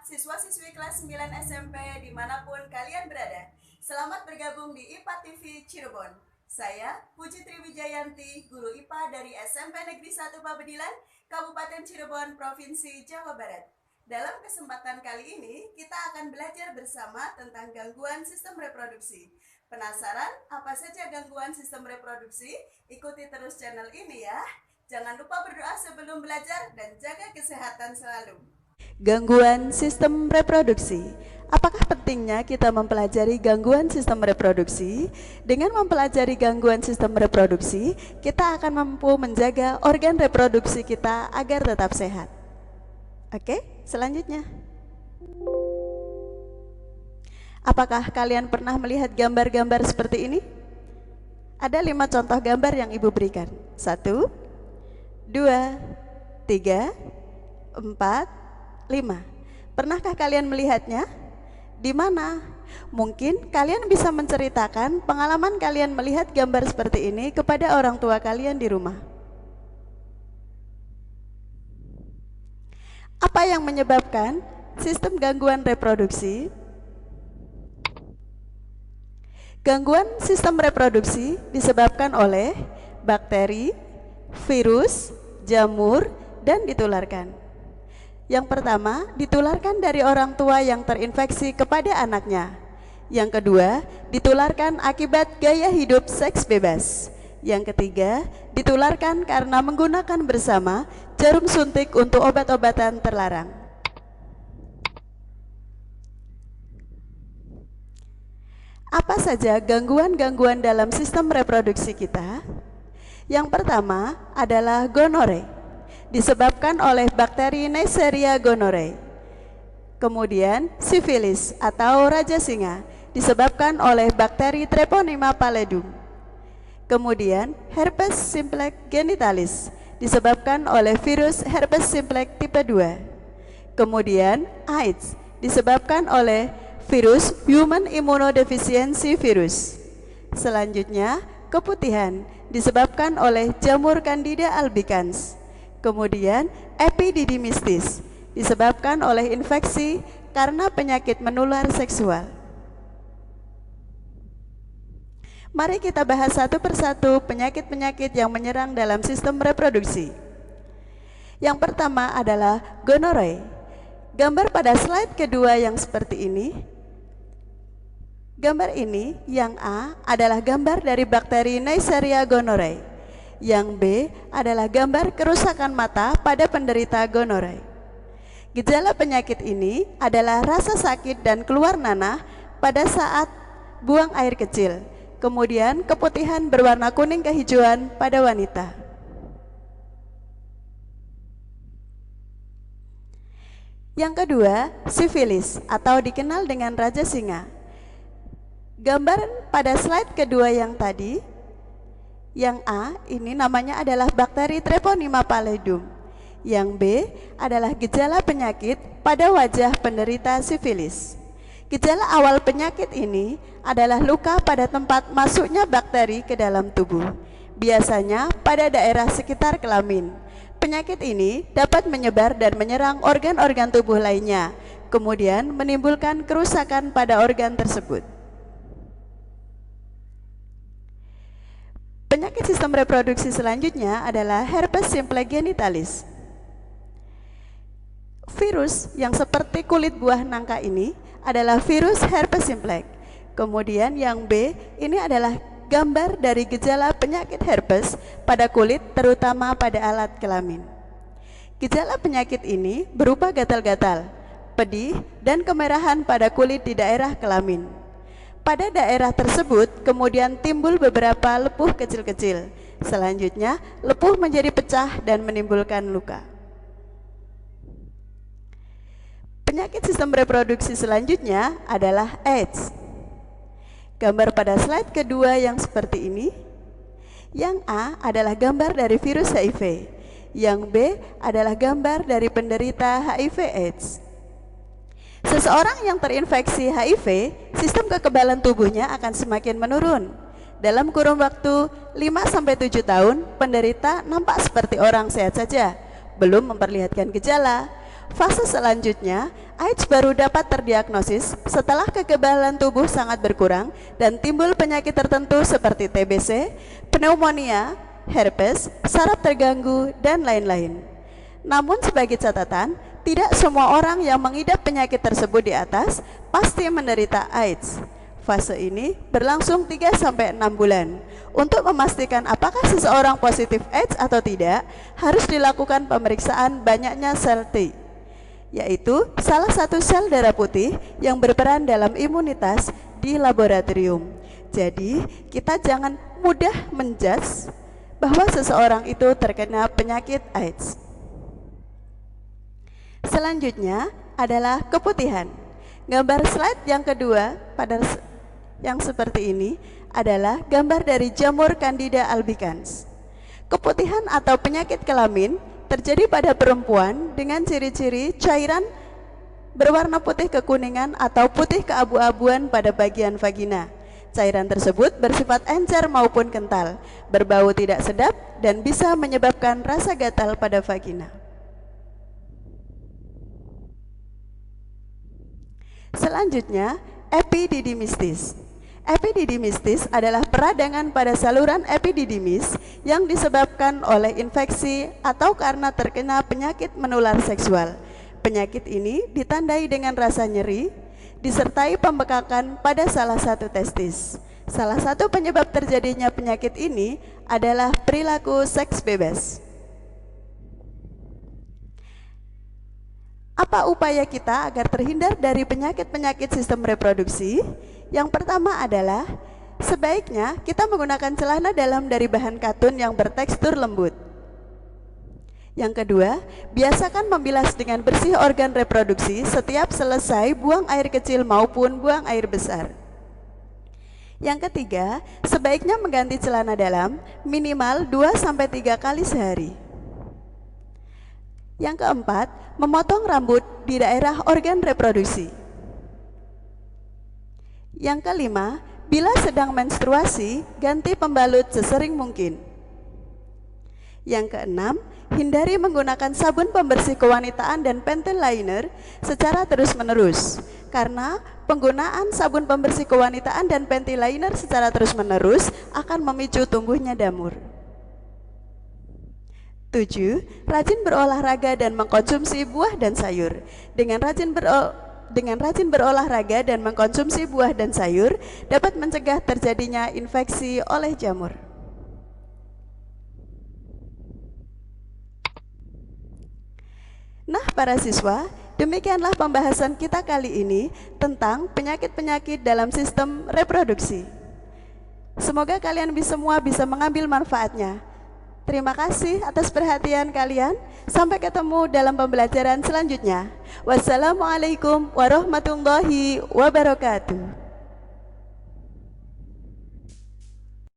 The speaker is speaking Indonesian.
siswa-siswi kelas 9 SMP dimanapun kalian berada. Selamat bergabung di IPA TV Cirebon. Saya Puji Triwijayanti, guru IPA dari SMP Negeri 1 Pabedilan, Kabupaten Cirebon, Provinsi Jawa Barat. Dalam kesempatan kali ini, kita akan belajar bersama tentang gangguan sistem reproduksi. Penasaran apa saja gangguan sistem reproduksi? Ikuti terus channel ini ya. Jangan lupa berdoa sebelum belajar dan jaga kesehatan selalu. Gangguan sistem reproduksi. Apakah pentingnya kita mempelajari gangguan sistem reproduksi? Dengan mempelajari gangguan sistem reproduksi, kita akan mampu menjaga organ reproduksi kita agar tetap sehat. Oke, selanjutnya. Apakah kalian pernah melihat gambar-gambar seperti ini? Ada 5 contoh gambar yang Ibu berikan. 1, 2, 3, 4, 5. Pernahkah kalian melihatnya? Di mana? Mungkin kalian bisa menceritakan pengalaman kalian melihat gambar seperti ini kepada orang tua kalian di rumah. Apa yang menyebabkan sistem gangguan reproduksi? Gangguan sistem reproduksi disebabkan oleh bakteri, virus, jamur, dan ditularkan. Yang pertama, ditularkan dari orang tua yang terinfeksi kepada anaknya. Yang kedua, ditularkan akibat gaya hidup seks bebas. Yang ketiga, ditularkan karena menggunakan bersama jarum suntik untuk obat-obatan terlarang. Apa saja gangguan-gangguan dalam sistem reproduksi kita? Yang pertama adalah gonore, disebabkan oleh bakteri Neisseria gonorrhoeae. Kemudian sifilis atau raja singa, disebabkan oleh bakteri Treponema pallidum. Kemudian herpes simplex genitalis, disebabkan oleh virus herpes simplex tipe 2. Kemudian AIDS, disebabkan oleh virus human immunodeficiency virus. Selanjutnya keputihan, disebabkan oleh jamur Candida albicans. Kemudian epididymistis, disebabkan oleh infeksi karena penyakit menular seksual. Mari kita bahas satu persatu penyakit-penyakit yang menyerang dalam sistem reproduksi. Yang pertama adalah gonorrhea. Gambar pada slide kedua yang seperti ini. Gambar ini yang A adalah gambar dari bakteri Neisseria gonorrhoeae. Yang B adalah gambar kerusakan mata pada penderita gonorrhea. Gejala penyakit ini adalah rasa sakit dan keluar nanah pada saat buang air kecil. Kemudian keputihan berwarna kuning kehijauan pada wanita. Yang kedua, sifilis atau dikenal dengan raja singa. Gambar pada slide kedua yang tadi, yang A ini namanya adalah bakteri Treponema pallidum. Yang B adalah gejala penyakit pada wajah penderita sifilis. Gejala awal penyakit ini adalah luka pada tempat masuknya bakteri ke dalam tubuh, biasanya pada daerah sekitar kelamin. Penyakit ini dapat menyebar dan menyerang organ-organ tubuh lainnya, kemudian menimbulkan kerusakan pada organ tersebut. Penyakit sistem reproduksi selanjutnya adalah herpes simplex genitalis. Virus yang seperti kulit buah nangka ini adalah virus herpes simplex. Kemudian yang B ini adalah gambar dari gejala penyakit herpes pada kulit, terutama pada alat kelamin. Gejala penyakit ini berupa gatal-gatal, pedih, dan kemerahan pada kulit di daerah kelamin. Pada daerah tersebut kemudian timbul beberapa lepuh kecil-kecil. Selanjutnya lepuh menjadi pecah dan menimbulkan luka. Penyakit sistem reproduksi selanjutnya adalah AIDS. Gambar pada slide kedua yang seperti ini. Yang A adalah gambar dari virus HIV. Yang B adalah gambar dari penderita HIV AIDS. Seseorang yang terinfeksi HIV, sistem kekebalan tubuhnya akan semakin menurun. Dalam kurun waktu 5-7 tahun, penderita nampak seperti orang sehat saja, belum memperlihatkan gejala. Fase selanjutnya, AIDS baru dapat terdiagnosis setelah kekebalan tubuh sangat berkurang dan timbul penyakit tertentu seperti TBC, pneumonia, herpes, saraf terganggu, dan lain-lain. Namun sebagai catatan, tidak semua orang yang mengidap penyakit tersebut di atas pasti menderita AIDS. Fase ini berlangsung 3-6 bulan. Untuk memastikan apakah seseorang positif AIDS atau tidak, harus dilakukan pemeriksaan banyaknya sel T, yaitu salah satu sel darah putih yang berperan dalam imunitas di laboratorium. Jadi, kita jangan mudah menjudge bahwa seseorang itu terkena penyakit AIDS. Selanjutnya adalah keputihan. Gambar slide yang kedua yang seperti ini adalah gambar dari jamur Candida albicans. Keputihan atau penyakit kelamin terjadi pada perempuan dengan ciri-ciri cairan berwarna putih kekuningan atau putih keabu-abuan pada bagian vagina. Cairan tersebut bersifat encer maupun kental, berbau tidak sedap, dan bisa menyebabkan rasa gatal pada vagina. Selanjutnya, epididymistis. Epididymistis adalah peradangan pada saluran epididymis yang disebabkan oleh infeksi atau karena terkena penyakit menular seksual. Penyakit ini ditandai dengan rasa nyeri, disertai pembekakan pada salah satu testis. Salah satu penyebab terjadinya penyakit ini adalah perilaku seks bebas. Apa upaya kita agar terhindar dari penyakit-penyakit sistem reproduksi? Yang pertama adalah sebaiknya kita menggunakan celana dalam dari bahan katun yang bertekstur lembut. Yang kedua, biasakan membilas dengan bersih organ reproduksi setiap selesai buang air kecil maupun buang air besar. Yang ketiga, sebaiknya mengganti celana dalam minimal 2-3 kali sehari. Yang keempat, memotong rambut di daerah organ reproduksi. Yang kelima, bila sedang menstruasi, ganti pembalut sesering mungkin. Yang keenam, hindari menggunakan sabun pembersih kewanitaan dan pentil liner secara terus-menerus, karena penggunaan sabun pembersih kewanitaan dan pentil liner secara terus-menerus akan memicu tumbuhnya damur. 7. Rajin berolahraga dan mengkonsumsi buah dan sayur. Dengan rajin berolahraga dan mengkonsumsi buah dan sayur dapat mencegah terjadinya infeksi oleh jamur. Nah, para siswa, demikianlah pembahasan kita kali ini tentang penyakit-penyakit dalam sistem reproduksi. Semoga kalian semua bisa mengambil manfaatnya. Terima kasih atas perhatian kalian. Sampai ketemu dalam pembelajaran selanjutnya. Wassalamualaikum warahmatullahi wabarakatuh.